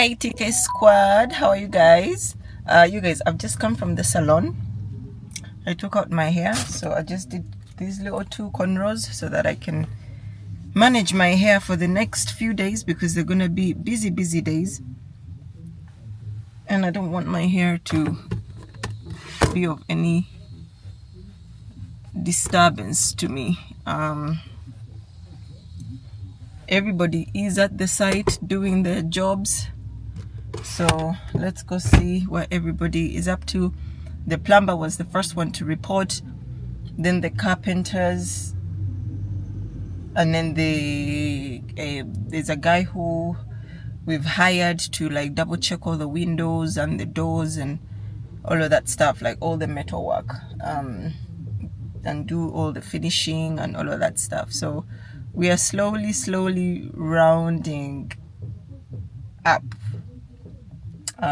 Hey TK squad, how are you guys? You guys, I've just come from the salon. I took out my hair, so I just did these little 2 cornrows so that I can manage my hair for the next few days because they're gonna be busy days, and I don't want my hair to be of any disturbance to me. Everybody is at the site doing their jobs, so let's go see what everybody is up to. The plumber was the first one to report, then the carpenters, and then there's a guy who we've hired to like double check all the windows and the doors and all of that stuff, like all the metal work, and do all the finishing and all of that stuff. So we are slowly rounding up.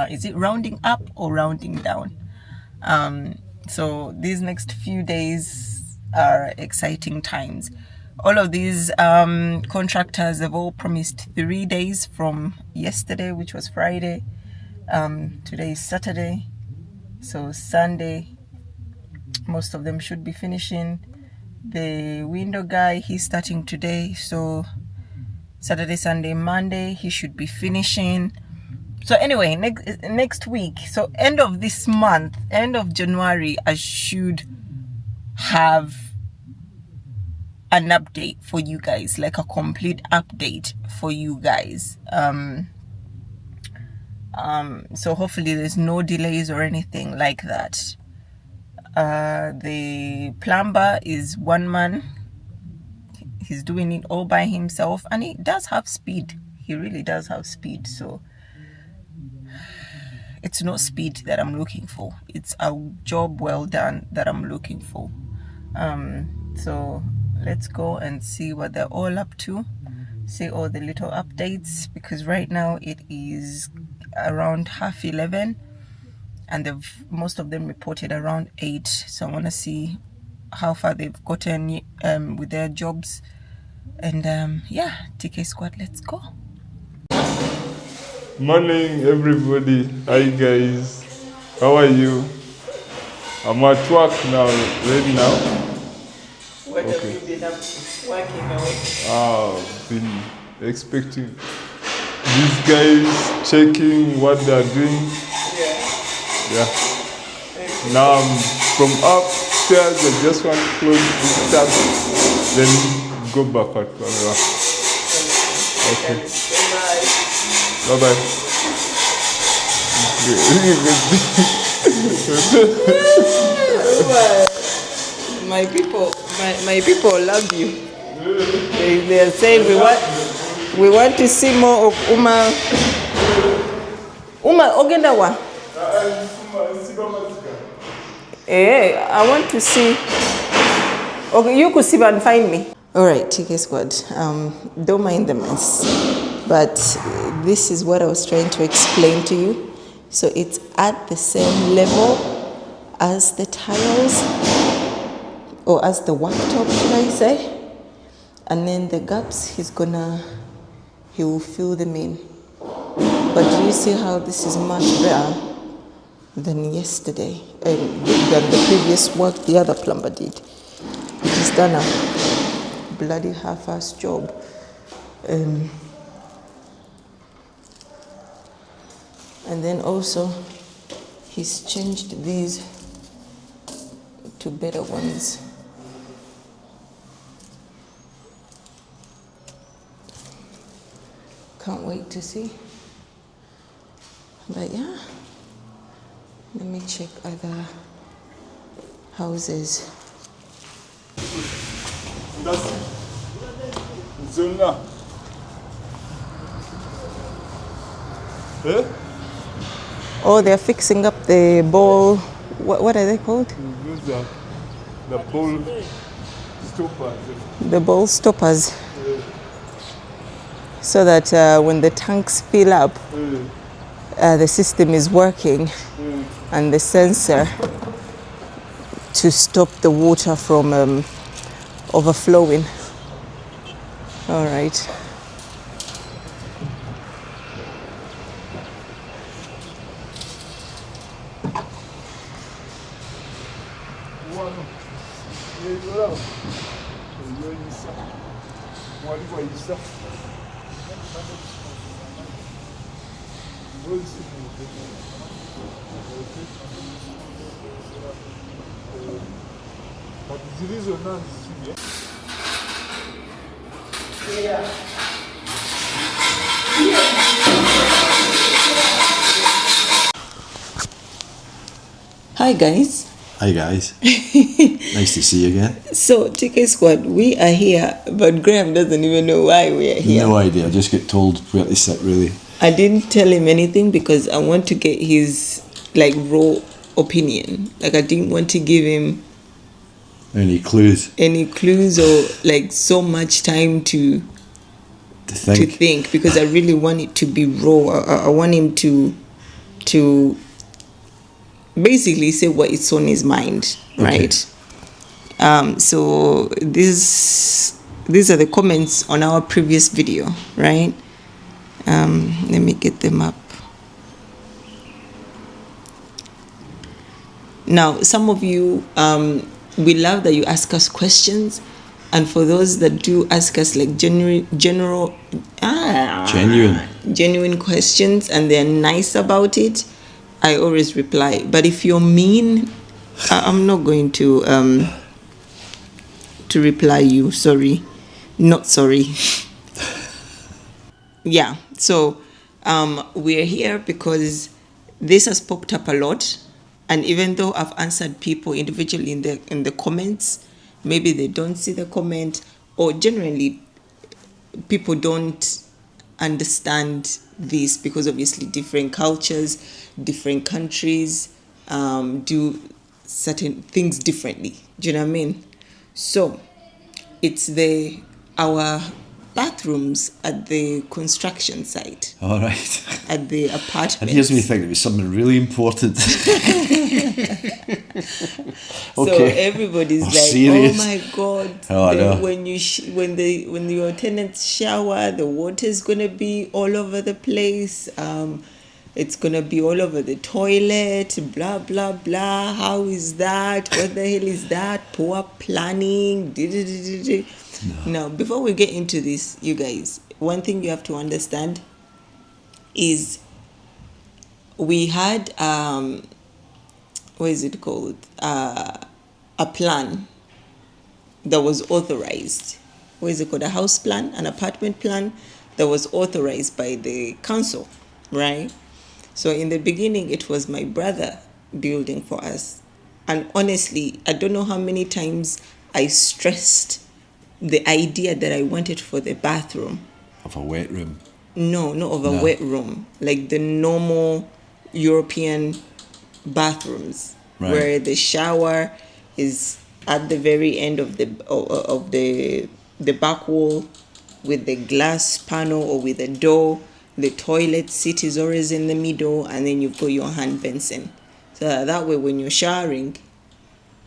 Is it rounding up or rounding down? So these next few days are exciting times. All of these contractors have all promised 3 days from yesterday, which was Friday. Today is Saturday, so Sunday most of them should be finishing. The window guy, he's starting today, so Saturday, Sunday, Monday he should be finishing. So anyway, next week, so end of this month, end of January, I should have an update for you guys, like a complete update for you guys. So hopefully there's no delays or anything like that. The plumber is one man. He's doing it all by himself, and he does have speed. He really does have speed. So it's not speed that I'm looking for. It's a job well done that I'm looking for. So let's go and see what they're all up to. See all the little updates, because right now it is around 11:30, and most of them reported around 8. So I want to see how far they've gotten with their jobs. And yeah, TK squad, let's go. Morning, everybody. Hi, guys. How are you? I'm at work now, right now. What have you been up working on? I've been expecting these guys checking what they're doing. Yeah. Now I'm from upstairs. I just want to close this tab, then go back at camera. Okay. Bye-bye. My people love you. They are saying we want to see more of Uma Ogendawa. I want to see. Okay, you could see and find me. All right, TK squad. Don't mind the mess, but this is what I was trying to explain to you. So it's at the same level as the tiles, or as the worktop, should I say? And then the gaps, he will fill them in. But do you see how this is much better than yesterday, and than the previous work the other plumber did? He's done a bloody half-assed job. And then also he's changed these to better ones. Can't wait to see. But yeah, let me check other houses. Zona. Eh? Oh, they're fixing up the ball. What are they called? Those are the ball stoppers. The ball stoppers. So that when the tanks fill up, the system is working, and the sensor to stop the water from overflowing. All right. Hi guys. Hi guys. Nice to see you again. So TK Squad, we are here, but Graham doesn't even know why we are here. No idea. I just get told where to sit really. I didn't tell him anything because I want to get his like raw opinion. Like I didn't want to give him Any clues any clues or like so much time to to think? because I really want it to be raw. I want him to basically say what is on his mind, right? So these are the comments on our previous video, right? Let me get them up. Now, some of you, we love that you ask us questions, and for those that do ask us like genuine questions and they're nice about it, I always reply. But if you're mean, I'm not going to reply you. Sorry, not sorry. Yeah. So we're here because this has popped up a lot, and even though I've answered people individually in the comments, maybe they don't see the comment, or generally people don't understand this because obviously different cultures, different countries do certain things differently. Do you know what I mean? So it's our bathrooms at the construction site, All right. at the apartment. And here's me thinking it was something really important. So everybody's like, serious? "Oh my God!" Oh, I know. When your tenants shower, the water's gonna be all over the place. It's gonna be all over the toilet. Blah blah blah. How is that? What the hell is that? Poor planning. Now, before we get into this, you guys, one thing you have to understand is we had what is it called? A plan that was authorized. What is it called? A house plan, an apartment plan that was authorized by the council, right? So in the beginning, it was my brother building for us. And honestly, I don't know how many times I stressed the idea that I wanted for the bathroom. Of a wet room. No, not of a wet room. Like the normal European bathrooms, Right. where the shower is at the very end of the back wall with the glass panel or with a door. The toilet seat is always in the middle, and then you've got your hand basin. So that way, when you're showering,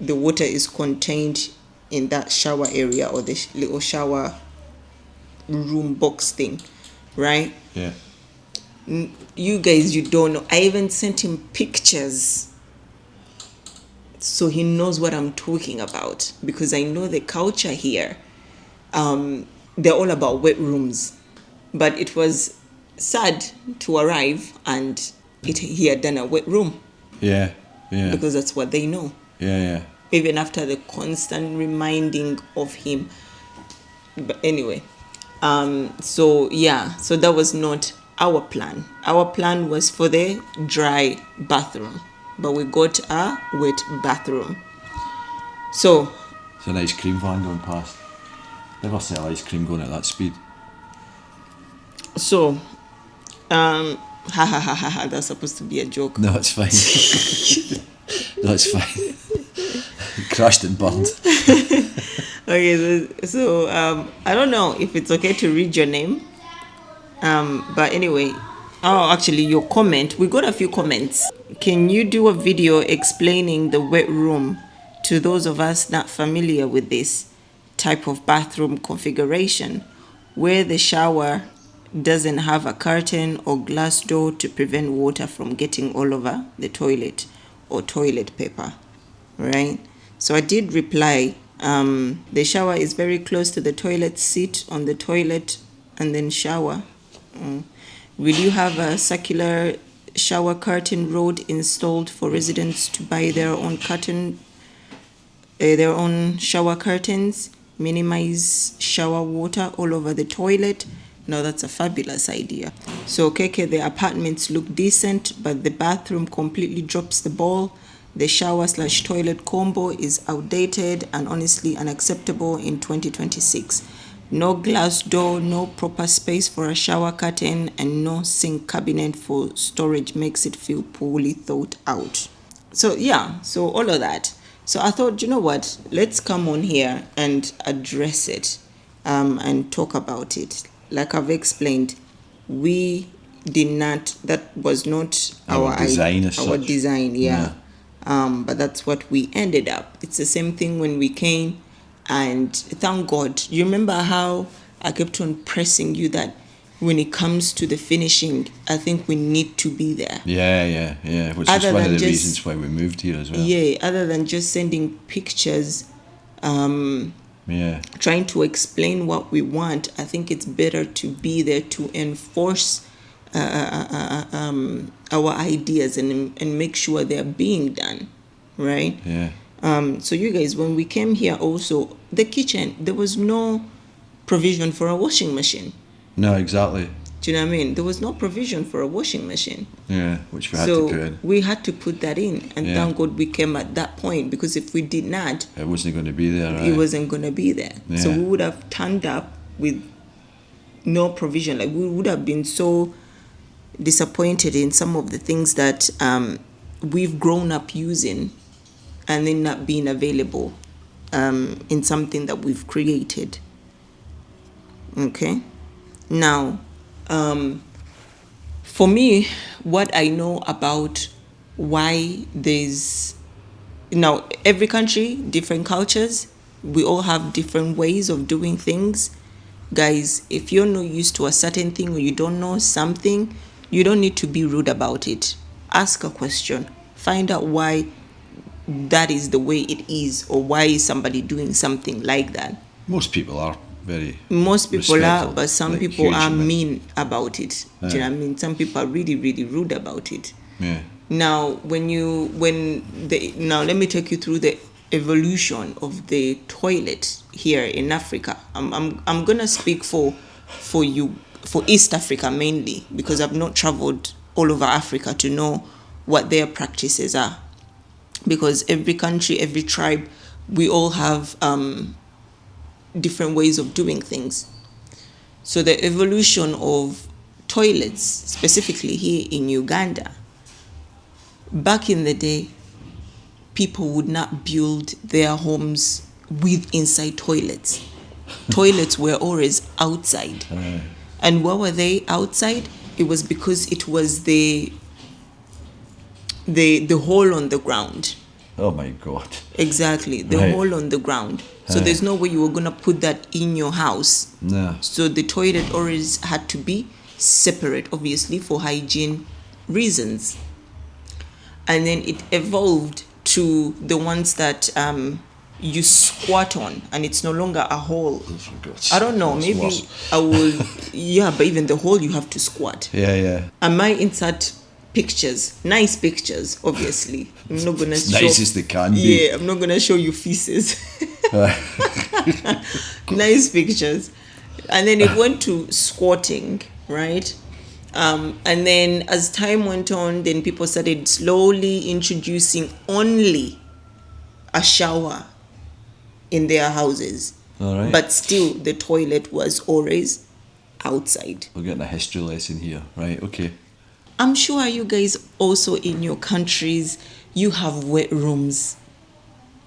the water is contained in that shower area or the little shower room box thing, right? Yeah. You guys, you don't know. I even sent him pictures so he knows what I'm talking about, because I know the culture here. They're all about wet rooms, but it was sad to arrive and he had done a wet room, Yeah. Yeah. because that's what they know. Yeah. Even after the constant reminding of him. But anyway, so that was not our plan. Our plan was for the dry bathroom, but we got a wet bathroom. So It's an ice cream van going past. Never sell ice cream going at that speed. that's supposed to be a joke. No, it's fine. No, it's fine. Crashed and burned. Okay, so I don't know if it's okay to read your name, but anyway, actually your comment, we got a few comments. Can you do a video explaining the wet room to those of us not familiar with this type of bathroom configuration, where the shower doesn't have a curtain or glass door to prevent water from getting all over the toilet or toilet paper, right? So I did reply The shower is very close to the toilet. Sit on the toilet and then shower. Will you have a circular shower curtain rod installed for residents to buy their own their own shower curtains? Minimize shower water all over the toilet. No, that's a fabulous idea. So, Keke, the apartments look decent, but the bathroom completely drops the ball. The shower/toilet combo is outdated and honestly unacceptable in 2026. No glass door, no proper space for a shower curtain, and no sink cabinet for storage makes it feel poorly thought out. So, yeah, so all of that. So I thought, you know what, let's come on here and address it and talk about it. Like I've explained, we did not, that was not Our design as our such. design, yeah. But that's what we ended up. It's the same thing when we came, and thank God. You remember how I kept on pressing you that when it comes to the finishing, I think we need to be there. Yeah. Which Other is one than of the just- reasons why we moved here as well. Yeah, other than just sending pictures, Yeah. trying to explain what we want, I think it's better to be there to enforce our ideas and make sure they're being done, right? Yeah. So you guys, when we came here also, the kitchen, there was no provision for a washing machine. No, exactly. Do you know what I mean? There was no provision for a washing machine. Yeah, which we had So to put in. we had to put that in, and Yeah. thank God we came at that point, because if we did not, It wasn't going to be there, right? it wasn't going to be there. So Yeah. we would have turned up with no provision. Like, we would have been so disappointed in some of the things that we've grown up using, and then not being available in something that we've created. Okay? Now, for me, what I know about why there's, now, every country, different cultures, we all have different ways of doing things. Guys, if you're not used to a certain thing, or you don't know something, you don't need to be rude about it. Ask a question. Find out why that is the way it is, or why is somebody doing something like that. Most people are very. Most people are, Respectful, but some like people huge are amounts. mean about it. Do you know what I mean? Some people are really, really rude about it. Yeah. Now, now let me take you through the evolution of the toilet here in Africa. I'm gonna speak for East Africa mainly, because I've not traveled all over Africa to know what their practices are. Because every country, every tribe, we all have different ways of doing things. So the evolution of toilets, specifically here in Uganda, back in the day, people would not build their homes with inside toilets. Toilets were always outside. And why were they outside? It was because it was the hole on the ground. Oh my God. Exactly, the Right. hole on the ground. So Right. there's no way you were gonna put that in your house. No. So the toilet always had to be separate, obviously, for hygiene reasons. And then it evolved to the ones that you squat on, and it's no longer a hole. For God's I don't know, sake, maybe it's worse. I will, yeah, but even the hole you have to squat. Yeah. I might insert pictures, nice pictures, obviously. I'm not gonna As show, nice as they can be. yeah, I'm not gonna show you feces. Nice pictures. And then it went to squatting, right? And then as time went on, then people started slowly introducing only a shower in their houses. All right. But still, the toilet was always outside. We're getting a history lesson here. Right, okay. I'm sure you guys also in your countries, you have wet rooms.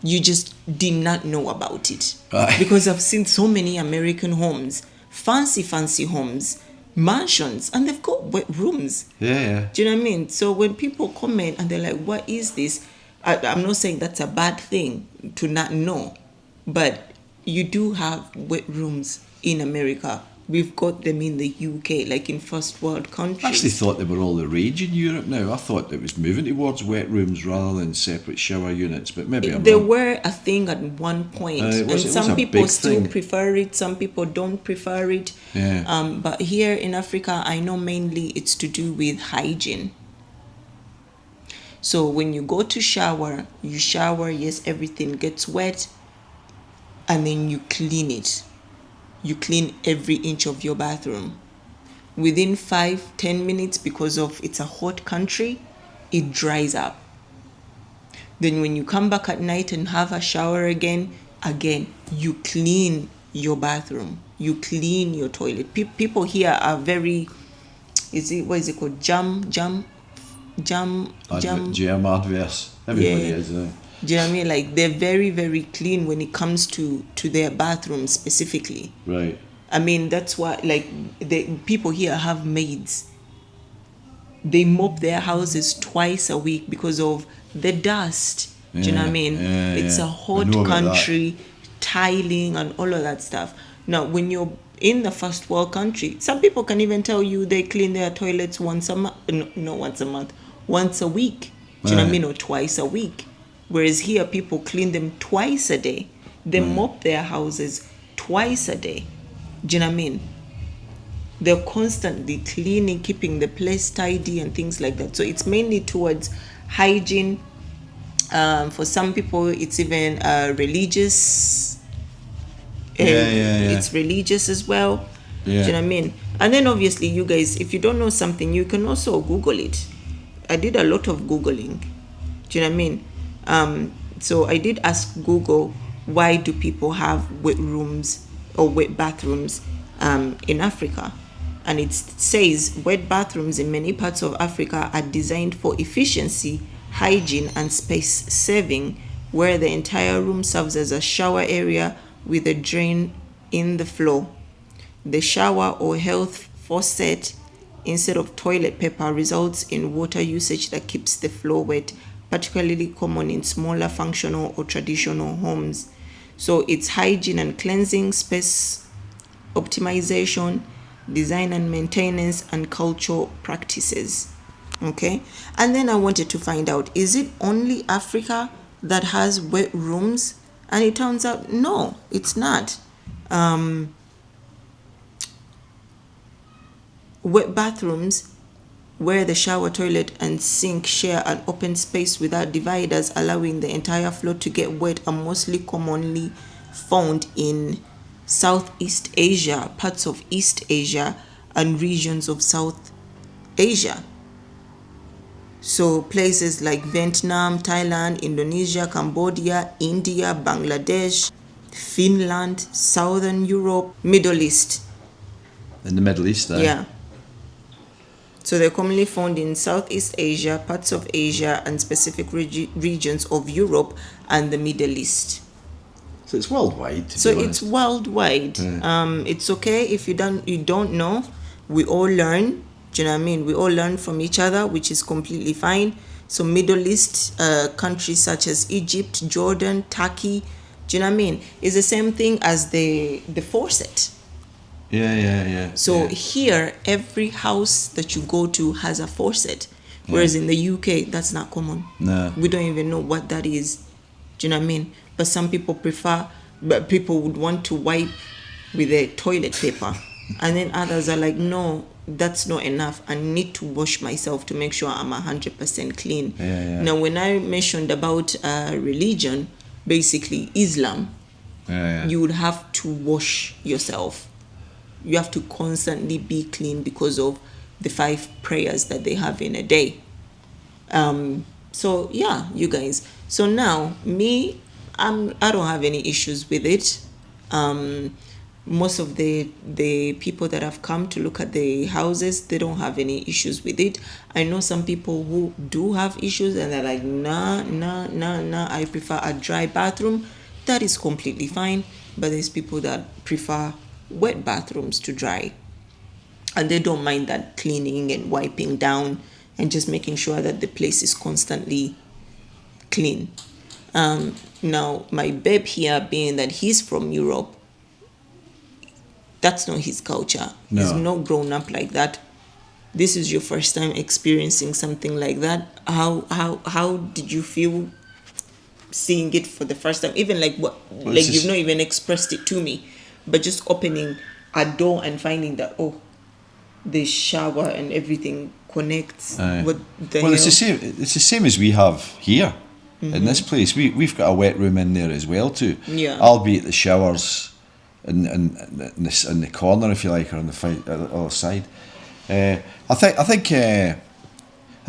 You just did not know about it. Aye. Because I've seen so many American homes, fancy homes, mansions, and they've got wet rooms. Yeah. Do you know what I mean? So when people comment and they're like, what is this? I'm not saying that's a bad thing to not know, but you do have wet rooms in America we've got them in the UK, like in first world I countries. actually thought they were all the rage in Europe now. I thought it was moving towards wet rooms rather than separate shower units, but maybe I'm They wrong. were a thing at one point, It was and a some people big still thing. prefer it. Some people don't prefer it. Yeah. But here in Africa, I know mainly it's to do with hygiene. So when you go to shower, you shower. Yes, everything gets wet, and then you clean it. You clean every inch of your bathroom. Within 5-10 minutes, because of it's a hot country, it dries up. Then when you come back at night and have a shower again, you clean your bathroom. You clean your toilet. People here are very, what is it called? Germ adverse. Everybody Yeah. is. Do you know what I mean? Like, they're very, very clean when it comes to their bathroom specifically. Right. I mean, that's why, like, the people here have maids. They mop their houses twice a week because of the dust. Do you know what I mean? Yeah, It's yeah. a I hot know about country, tiling and all of that stuff. Now, when you're in the first world country, some people can even tell you they clean their toilets once a month. No, not once a month, once a week. Do you know what I mean? Or twice a week. Whereas here, people clean them twice a day. They mop their houses twice a day. Do you know what I mean? They're constantly cleaning, keeping the place tidy and things like that. So it's mainly towards hygiene. For some people, it's even religious. It's religious as well. Do you know what I mean? And then obviously, you guys, if you don't know something, you can also Google it. I did a lot of Googling. Do you know what I mean? So I did ask Google, why do people have wet rooms or wet bathrooms in Africa? And it says wet bathrooms in many parts of Africa are designed for efficiency, hygiene, and space saving, where the entire room serves as a shower area with a drain in the floor. The shower or health faucet instead of toilet paper results in water usage that keeps the floor wet, particularly common in smaller functional or traditional homes. So it's hygiene and cleansing, space optimization, design and maintenance, and cultural practices. Okay, and then I wanted to find out, is it only Africa that has wet rooms? And it turns out no, it's not. Wet bathrooms where the shower, toilet, and sink share an open space without dividers, allowing the entire floor to get wet, are mostly commonly found in Southeast Asia, parts of East Asia, and regions of South Asia. So places like Vietnam, Thailand, Indonesia, Cambodia, India, Bangladesh, Finland, Southern Europe, Middle East. In the Middle East, Yeah. So they're commonly found in Southeast Asia, parts of Asia, and specific regions of Europe and the Middle East. So it's worldwide. So it's worldwide. It's okay if you don't know. We all learn. Do you know what I mean? We all learn from each other, which is completely fine. So Middle East countries such as Egypt, Jordan, Turkey, do you know what I mean? It's the same thing as the faucet. Yeah. So here, every house that you go to has a faucet, whereas in the UK, that's not common. No. We don't even know what that is. Do you know what I mean? But some people but people would want to wipe with a toilet paper. And then others are like, no, that's not enough. I need to wash myself to make sure I'm 100% clean. Yeah. Now, when I mentioned about religion, basically Islam, you would have to wash yourself. You have to constantly be clean because of the 5 prayers that they have in a day. So yeah, you guys. So now me, I don't have any issues with it. Most of the people that have come to look at the houses, they don't have any issues with it. I know some people who do have issues and they're like, nah, I prefer a dry bathroom. That is completely fine. But there's people that prefer wet bathrooms to dry, and they don't mind that cleaning and wiping down and just making sure that the place is constantly clean. Now my babe here, being that he's from Europe, that's not his culture. No. He's not grown up like that. This is your first time experiencing something like that. How did you feel seeing it for the first time? Even like what, like it's you've just- not even expressed it to me, but just opening a door and finding that, oh, the shower and everything connects. Aye. What the Well, hell? it's the same. It's the same as we have here in this place. We've got a wet room in there as well too. Yeah. Albeit the showers in the corner, if you like, or on the other side. I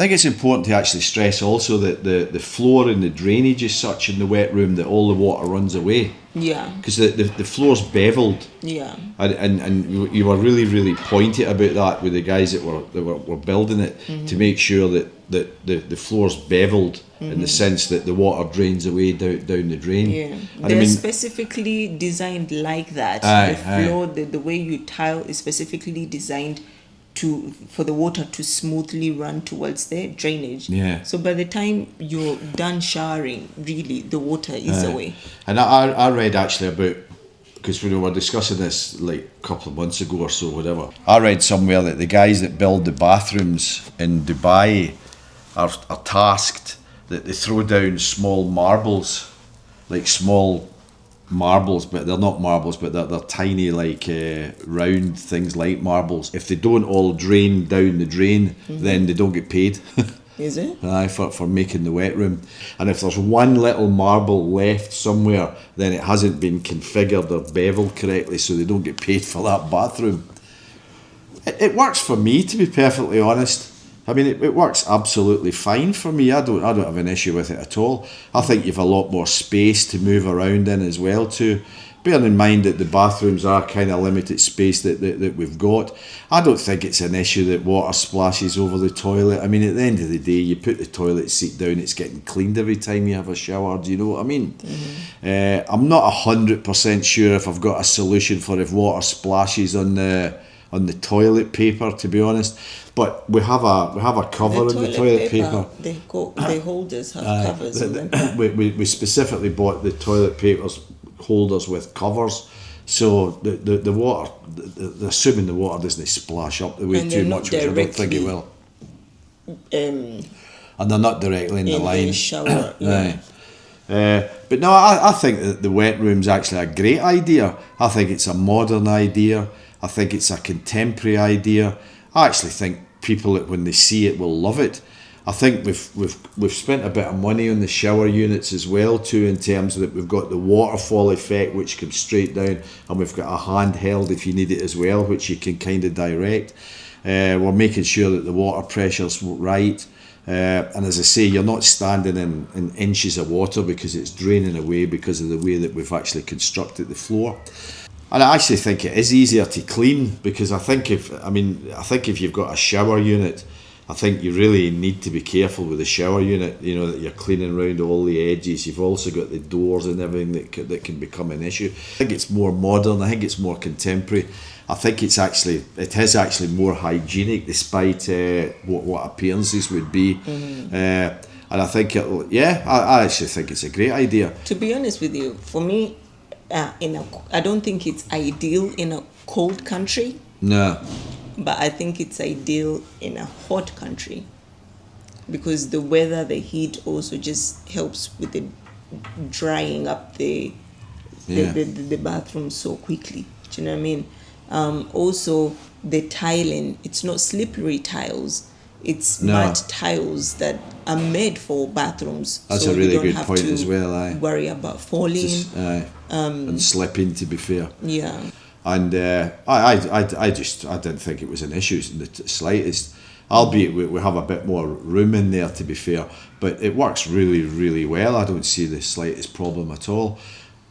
think it's important to actually stress also that the floor and the drainage is such in the wet room that all the water runs away, Yeah, because the floor's beveled. yeah, And you were really pointed about that with the guys that were building it, to make sure that the floor's beveled in the sense that the water drains away down the drain. yeah. And I They're mean, specifically designed like that. Aye, The floor, the way you tile is specifically designed for the water to smoothly run towards the drainage. Yeah. So by the time you're done showering, really the water is away. and I read actually about, because we were discussing this like a couple of months ago or so, whatever. I read somewhere that the guys that build the bathrooms in Dubai are tasked that they throw down small marbles, like small marbles, but they're not marbles, but they're tiny, like round things like marbles. If they don't all drain down the drain, then they don't get paid. Is it? Aye, for making the wet room. And if there's one little marble left somewhere, then it hasn't been configured or beveled correctly, so they don't get paid for that bathroom. It works for me, to be perfectly honest. I mean, it works absolutely fine for me. I don't have an issue with it at all. I think you've a lot more space to move around in as well too. Bearing in mind that the bathrooms are kind of limited space that we've got, I don't think it's an issue that water splashes over the toilet. I mean, at the end of the day, you put the toilet seat down, it's getting cleaned every time you have a shower. Do you know what I mean? I'm not 100% sure if I've got a solution for if water splashes on the toilet paper, to be honest. But we have a cover in the toilet paper. The holders have covers on them. We specifically bought the toilet papers holders with covers, so the water, assuming the water doesn't splash up the way And too they're not much, which I don't think it directly, will. Um, And they're not directly in the in line. the shower. Yeah. Aye. But no, I think that the wet room's actually a great idea. I think it's a modern idea. I think it's a contemporary idea. I actually think people, when they see it, will love it. I think we've spent a bit of money on the shower units as well too, in terms of that we've got the waterfall effect, which comes straight down, and we've got a handheld if you need it as well, which you can kind of direct. We're making sure that the water pressure's right. And as I say, you're not standing in inches of water because it's draining away because of the way that we've actually constructed the floor. And I actually think it is easier to clean, because I think if you've got a shower unit, I think you really need to be careful with the shower unit, you know, that you're cleaning around all the edges. You've also got the doors and everything that can become an issue. I think it's more modern, I think it's more contemporary. I think it is actually more hygienic, despite what appearances would be. And I think I actually think it's a great idea. To be honest with you, for me, I don't think it's ideal in a cold country, No. but I think it's ideal in a hot country, because the weather, the heat also just helps with the drying up the bathroom so quickly. Do you know what I mean? Also, the tiling, it's not slippery tiles. It's matte tiles that are made for bathrooms. That's so a really you don't good have point to as well, aye. worry about falling. And slipping, to be fair. Yeah. And I didn't think it was an issue in the slightest. Albeit we have a bit more room in there, to be fair, but it works really, really well. I don't see the slightest problem at all.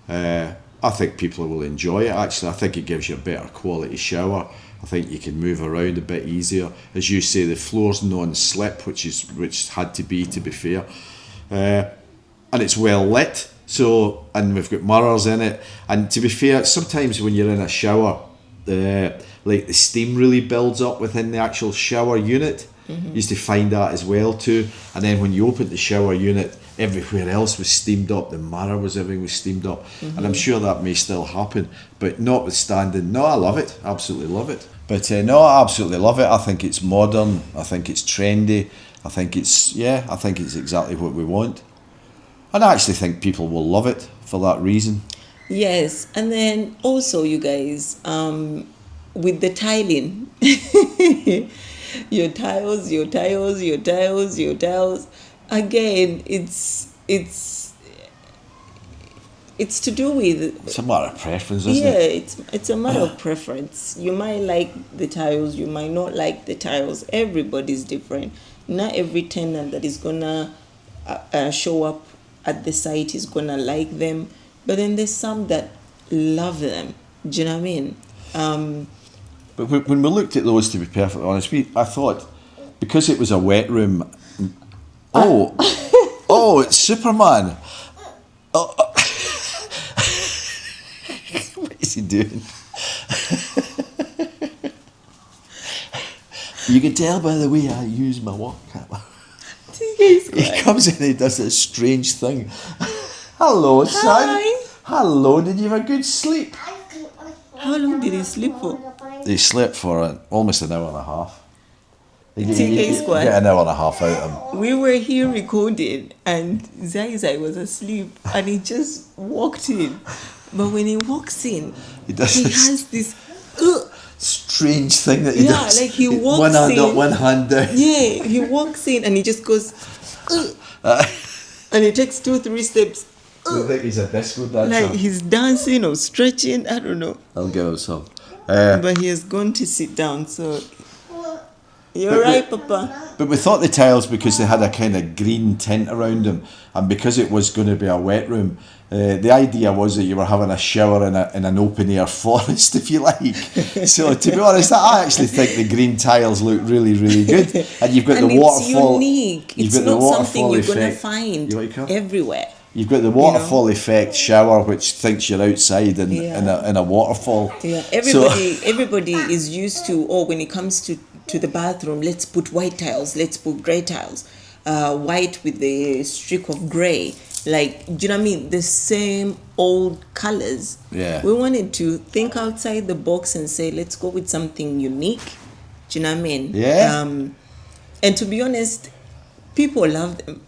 I think people will enjoy it, actually. I think it gives you a better quality shower. I think you can move around a bit easier. As you say, the floor's non-slip, which had to be fair. And it's well lit, and we've got mirrors in it. And to be fair, sometimes when you're in a shower, like the steam really builds up within the actual shower unit. You used to find that as well too. And then when you open the shower unit, everywhere else was steamed up. The Mara everything was steamed up, and I'm sure that may still happen. But notwithstanding, no, I love it. Absolutely love it. But no, I absolutely love it. I think it's modern. I think it's trendy. I think it's exactly what we want. And I actually think people will love it for that reason. Yes, and then also you guys, with the tiling, your tiles. Again, it's to do with, It's a matter of preference, isn't yeah, it? it's a matter of preference. You might like the tiles, you might not like the tiles. Everybody's different. Not every tenant that is gonna show up at the site is gonna like them, but then there's some that love them. Do you know what I mean? But when we looked at those, to be perfectly honest, I thought, because it was a wet room, oh, it's Superman. Oh. What is he doing? You can tell by the way I use my walk camera. He comes in and he does this strange thing. Hello, son. Hi. Hello, did you have a good sleep? How long did he sleep for? He slept for almost an hour and a half. TK Squad. Get an hour and a half out of him. We were here recording and Zai was asleep and he just walked in. But when he walks in, He does he this has this strange thing that he does. like he walks one hand in. up, one hand down. Yeah, he walks in and he just goes and he takes 2-3 steps. I think he's a disco dancer. Like he's dancing or stretching, I don't know. I'll give him some. But he has gone to sit down, so you're right, Papa. But we thought the tiles, because they had a kind of green tint around them, and because it was going to be a wet room, the idea was that you were having a shower in an open air forest, if you like. So to be honest, I actually think the green tiles look really, really good. And you've got And the it's waterfall. unique. You've It's got the not something waterfall you're going to effect. find You like her? everywhere. You've got the waterfall effect shower, which thinks you're outside in a waterfall. Yeah, So- everybody is used to, when it comes to the bathroom, let's put white tiles, let's put grey tiles, white with the streak of grey. Like, do you know what I mean? The same old colors. Yeah. We wanted to think outside the box and say, let's go with something unique. Do you know what I mean? Yeah. And to be honest, people love them.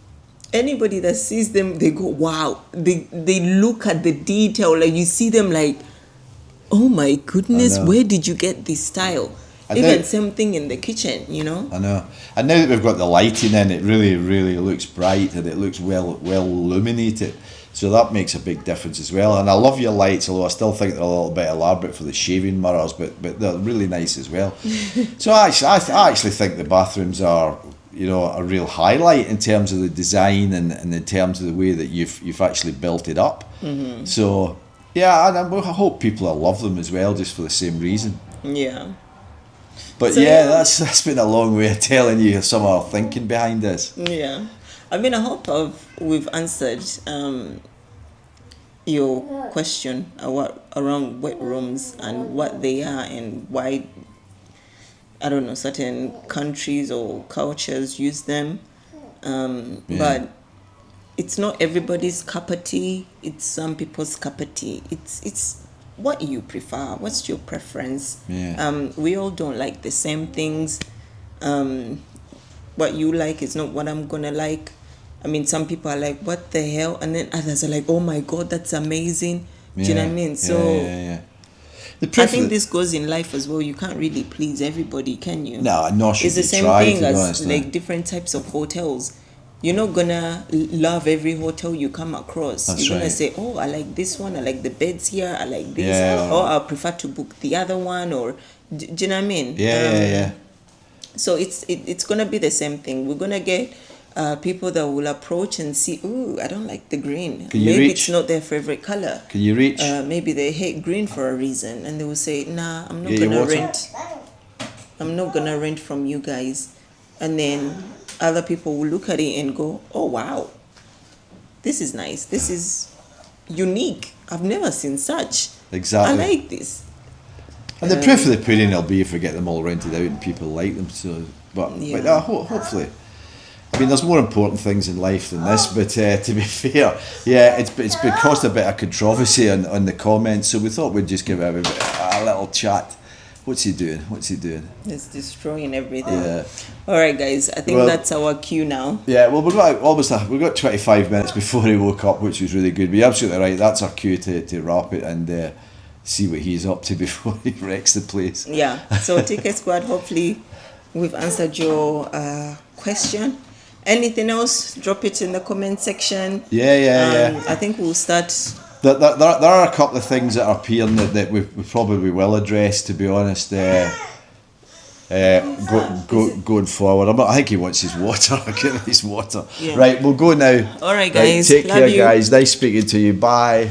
Anybody that sees them, they go, wow. They look at the detail. Like, you see them like, oh my goodness, I know. where did you get this style? I Even know. same thing in the kitchen, you know? I know. And now that we've got the lighting in, it really, really looks bright and it looks well illuminated. So that makes a big difference as well. And I love your lights, although I still think they're a little bit elaborate for the shaving mirrors, but they're really nice as well. So I actually think the bathrooms are, a real highlight in terms of the design and in terms of the way that you've actually built it up. Mm-hmm. So yeah, and I hope people will love them as well, just for the same reason. Yeah. But So, yeah, that's been a long way of telling you some of our thinking behind this. Yeah. I mean, I hope we've answered your question around wet rooms and what they are and why, I don't know, certain countries or cultures use them. But it's not everybody's cup of tea. It's some people's cup of tea. It's what you prefer. What's your preference? Yeah. We all don't like the same things. What you like is not what I'm gonna like. I mean, some people are like, what the hell? And then others are like, oh my God, that's amazing. Do you know what I mean? So yeah. I think this goes in life as well. You can't really please everybody, can you? No, nor should It's the you same try, thing to be as honest, like different types of hotels. You're not gonna love every hotel you come across. That's You're gonna right. say, oh, I like this one, I like the beds here, I like this, Yeah. or I prefer to book the other one, or do you know what I mean? Yeah. So it's gonna be the same thing. We're gonna get people that will approach and see, ooh, I don't like the green. Can you Maybe reach? it's not their favorite color. Can you reach? Maybe they hate green for a reason, and they will say, nah, I'm not Yeah, you gonna want rent. I'm not gonna rent from you guys. And then other people will look at it and go, oh wow, this is nice. This is unique. I've never seen such. Exactly. I like this. And the proof of the pudding will be if we get them all rented out and people like them. So, but Yeah. hopefully, mean, there's more important things in life than this, but to be fair, yeah, it's been caused a bit of controversy on the comments, so we thought we'd just give everybody a little chat. What's he doing? It's destroying everything. Yeah. All right, guys. I think Well- that's our cue now. Yeah, well, we've got 25 minutes before he woke up, which was really good. But you're absolutely right. That's our cue to wrap it and see what he's up to before he wrecks the place. Yeah. So Ticket Squad, hopefully we've answered your question. Anything else? Drop it in the comment section. Yeah. I think we'll start. There are a couple of things that are appearing that we probably will address, to be honest. Going forward, I think he wants his water. I'll give him his water. Yeah. Right, we'll go now. All right, guys. Take Love care, you. guys. Nice speaking to you. Bye.